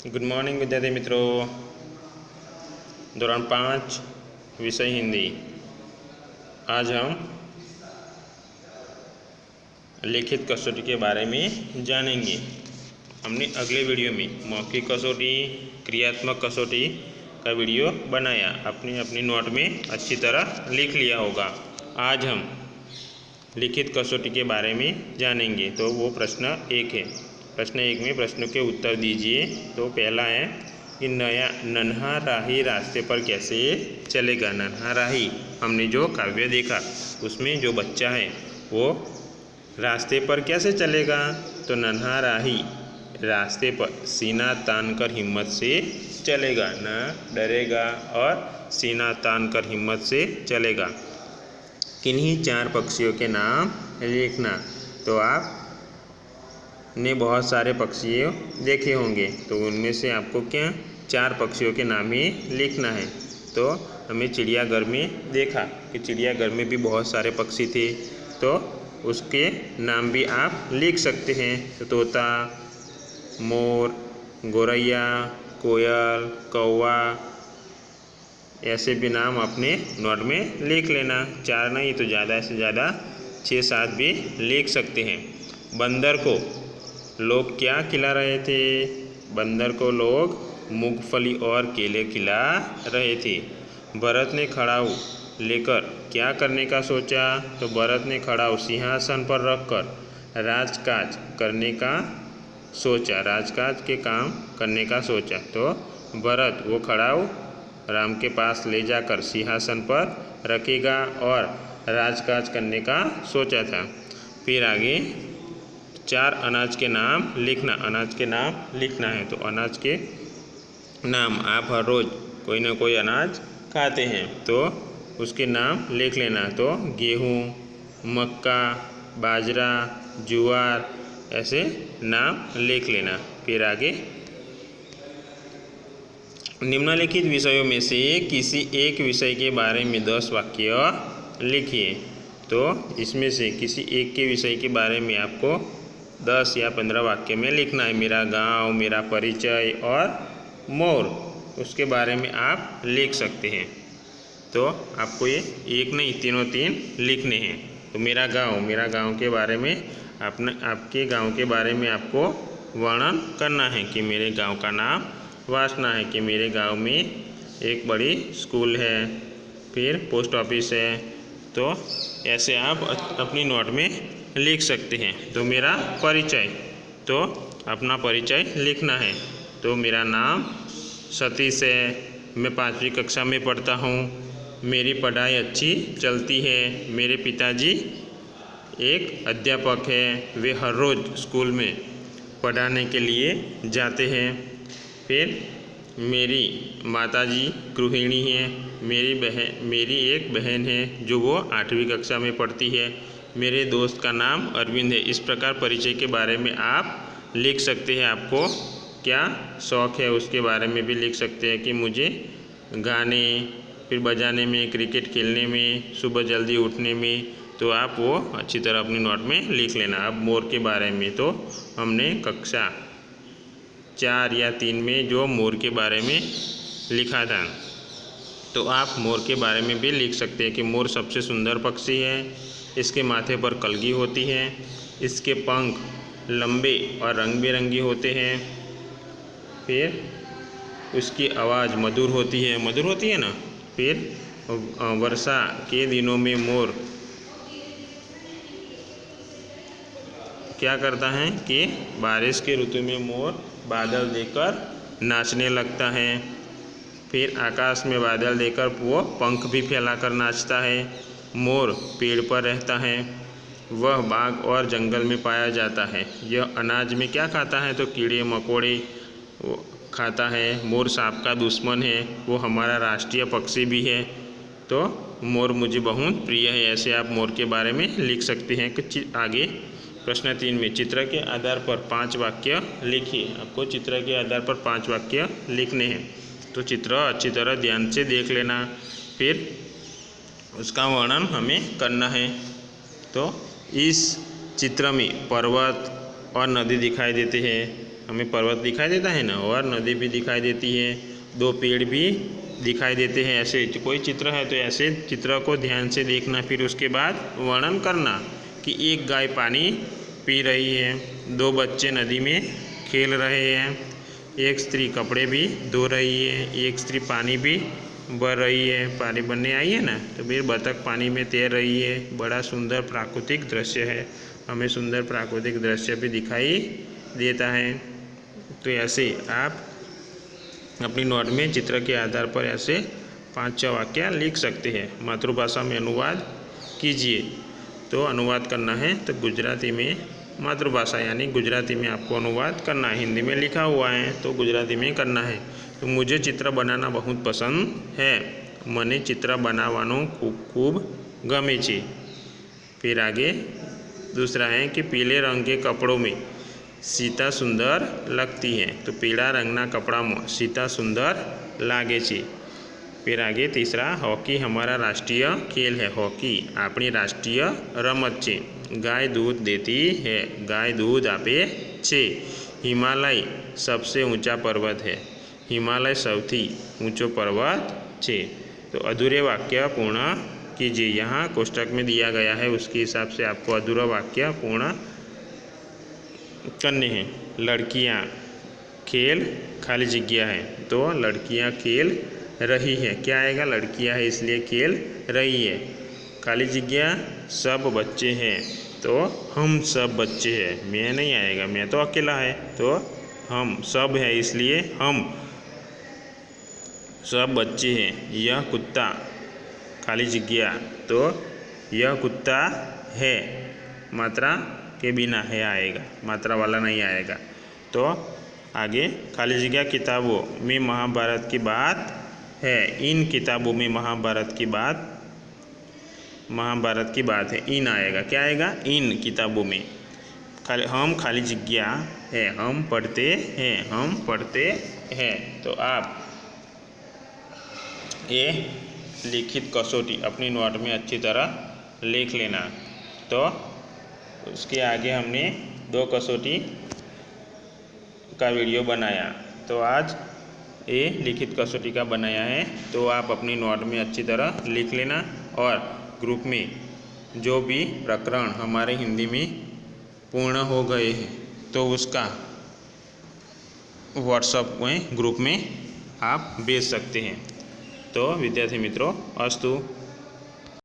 Good morning विद्यार्थी मित्रों। दौरान 5 विषय हिंदी। आज हम लिखित कसौटी के बारे में जानेंगे। हमने अगले वीडियो में मौखिक कसौटी, क्रियात्मक कसौटी का वीडियो बनाया, अपनी नोट में अच्छी तरह लिख लिया होगा। आज हम लिखित कसौटी के बारे में जानेंगे। तो वो प्रश्न 1 है। प्रश्न 1 में प्रश्नों के उत्तर दीजिए। तो पहला है कि नन्हा राही रास्ते पर कैसे चलेगा। नन्हा राही, हमने जो काव्य देखा उसमें जो बच्चा है वो रास्ते पर कैसे चलेगा। तो नन्हा राही रास्ते पर सीना तान कर हिम्मत से चलेगा, न डरेगा और सीना तान कर हिम्मत से चलेगा। किन्हीं 4 पक्षियों के नाम लिखना। तो आपने बहुत सारे पक्षी देखे होंगे, तो उनमें से आपको क्या 4 पक्षियों के नाम ही लिखना है। तो हमें चिड़ियाघर में देखा कि चिड़ियाघर में भी बहुत सारे पक्षी थे, तो उसके नाम भी आप लिख सकते हैं। तो तोता, मोर, गौरैया, कोयल, कौवा, ऐसे भी नाम अपने नोट में लिख लेना। 4 नहीं तो ज़्यादा से ज़्यादा 6-7 भी लिख सकते हैं। बंदर को लोग क्या खिला रहे थे। बंदर को लोग मूंगफली और केले खिला रहे थे। भरत ने खड़ाऊ लेकर क्या करने का सोचा। तो भरत ने खड़ाऊ सिंहासन पर रखकर राजकाज करने का सोचा, राजकाज के काम करने का सोचा। तो भरत वो खड़ाऊ राम के पास ले जाकर सिंहासन पर रखेगा और राजकाज करने का सोचा था। फिर आगे 4 अनाज के नाम लिखना। अनाज के नाम लिखना है। तो अनाज के नाम, आप हर रोज़ कोई ना कोई अनाज खाते हैं तो उसके नाम लिख लेना। तो गेहूँ, मक्का, बाजरा, ज्वार, ऐसे नाम लिख लेना। फिर आगे निम्नलिखित विषयों में से किसी एक विषय के बारे में 10 वाक्य लिखिए। तो इसमें से किसी एक के विषय के बारे में आपको 10 या 15 वाक्य में लिखना है। मेरा गांव, मेरा परिचय और मोर, उसके बारे में आप लिख सकते हैं। तो आपको ये एक नहीं, तीनों 3 लिखने हैं। तो मेरा गांव के बारे में आपके गांव के बारे में आपको वर्णन करना है कि मेरे गांव का नाम वासना है, कि मेरे गांव में एक बड़ी स्कूल है, फिर पोस्ट ऑफिस है। तो ऐसे आप अपनी नोट में लिख सकते हैं। तो मेरा परिचय, तो अपना परिचय लिखना है। तो मेरा नाम सतीश है, मैं 5वीं कक्षा में पढ़ता हूँ, मेरी पढ़ाई अच्छी चलती है, मेरे पिताजी एक अध्यापक हैं, वे हर रोज़ स्कूल में पढ़ाने के लिए जाते हैं। फिर मेरी माताजी गृहिणी हैं, मेरी एक बहन है जो वो 8वीं कक्षा में पढ़ती है, मेरे दोस्त का नाम अरविंद है। इस प्रकार परिचय के बारे में आप लिख सकते हैं। आपको क्या शौक़ है उसके बारे में भी लिख सकते हैं कि मुझे गाने, फिर बजाने में, क्रिकेट खेलने में, सुबह जल्दी उठने में। तो आप वो अच्छी तरह अपनी नोट में लिख लेना। अब मोर के बारे में तो हमने कक्षा 4 या 3 में जो मोर के बारे में लिखा था, तो आप मोर के बारे में भी लिख सकते हैं कि मोर सबसे सुंदर पक्षी है, इसके माथे पर कलगी होती है, इसके पंख लंबे और रंग बिरंगी होते हैं, फिर उसकी आवाज़ मधुर होती है ना। फिर वर्षा के दिनों में मोर क्या करता है कि बारिश के ऋतु में मोर बादल देखकर नाचने लगता है। फिर आकाश में बादल देखकर वो पंख भी फैलाकर नाचता है। मोर पेड़ पर रहता है, वह बाग और जंगल में पाया जाता है। यह अनाज में क्या खाता है। तो कीड़े मकोड़े खाता है। मोर सांप का दुश्मन है, वो हमारा राष्ट्रीय पक्षी भी है। तो मोर मुझे बहुत प्रिय है। ऐसे आप मोर के बारे में लिख सकते हैं। आगे प्रश्न 3 में चित्र के आधार पर 5 वाक्य लिखिए। आपको चित्र के आधार पर 5 वाक्य लिखने हैं। तो चित्र अच्छी तरह ध्यान से देख लेना, फिर उसका वर्णन हमें करना है। तो इस चित्र में पर्वत और नदी दिखाई देते हैं, हमें पर्वत दिखाई देता है ना, और नदी भी दिखाई देती है, 2 पेड़ भी दिखाई देते हैं। ऐसे कोई चित्र है तो ऐसे चित्र को ध्यान से देखना, फिर उसके बाद वर्णन करना कि एक गाय पानी पी रही है, 2 बच्चे नदी में खेल रहे हैं, एक स्त्री कपड़े भी धो रही है, एक स्त्री पानी भी भर रही है, पानी भरने आई है ना, तो फिर बतख पानी में तैर रही है। बड़ा सुंदर प्राकृतिक दृश्य है, हमें सुंदर प्राकृतिक दृश्य भी दिखाई देता है। तो ऐसे आप अपनी नोट में चित्र के आधार पर ऐसे 5-6 वाक्य लिख सकते हैं। मातृभाषा में अनुवाद कीजिए। तो अनुवाद करना है तो गुजराती में मातृभाषा यानी गुजराती में आपको अनुवाद करना है। हिंदी में लिखा हुआ है तो गुजराती में करना है। तो मुझे चित्र बनाना बहुत पसंद है, मने चित्र बनाववानुं खूब गमे छे। फिर आगे दूसरा है कि पीले रंग के कपड़ों में सीता सुंदर लगती है। तो पीला रंगना कपड़ा में सीता सुंदर लागे छे। फिर आगे तीसरा, हॉकी हमारा राष्ट्रीय खेल है। हॉकी अपनी राष्ट्रीय रमत छे। गाय दूध देती है, गाय दूध आपे छे। हिमालय सबसे ऊंचा पर्वत है, हिमालय सौथी ऊंचो पर्वत छे। तो अधूरे वाक्य पूर्ण कीजिए। यहाँ कोष्टक में दिया गया है, उसके हिसाब से आपको अधूरा वाक्य पूर्ण करने हैं। लड़कियाँ खेल खाली जगह है, तो लड़कियाँ खेल रही है, क्या आएगा, लड़कियाँ है इसलिए खेल रही है। खाली जगह सब बच्चे हैं, तो हम सब बच्चे हैं, मैं नहीं आएगा, मैं तो अकेला है, तो हम सब है इसलिए हम सब बच्चे हैं। यह कुत्ता खाली जगह, तो यह कुत्ता है, मात्रा के बिना है आएगा, मात्रा वाला नहीं आएगा। तो आगे खाली जगह किताबों में महाभारत की बात है। इन किताबों में महाभारत की बात है, इन आएगा, क्या आएगा, इन किताबों में। हम खाली जगह है, हम पढ़ते हैं। तो आप ये लिखित कसौटी अपनी नोट में अच्छी तरह लिख लेना। तो उसके आगे हमने 2 कसौटी का वीडियो बनाया, तो आज ये लिखित कसौटी का बनाया है। तो आप अपनी नोट में अच्छी तरह लिख लेना, और ग्रुप में जो भी प्रकरण हमारे हिंदी में पूर्ण हो गए हैं तो उसका व्हाट्सएप में ग्रुप में आप भेज सकते हैं। तो विद्यार्थी मित्रों, अस्तु।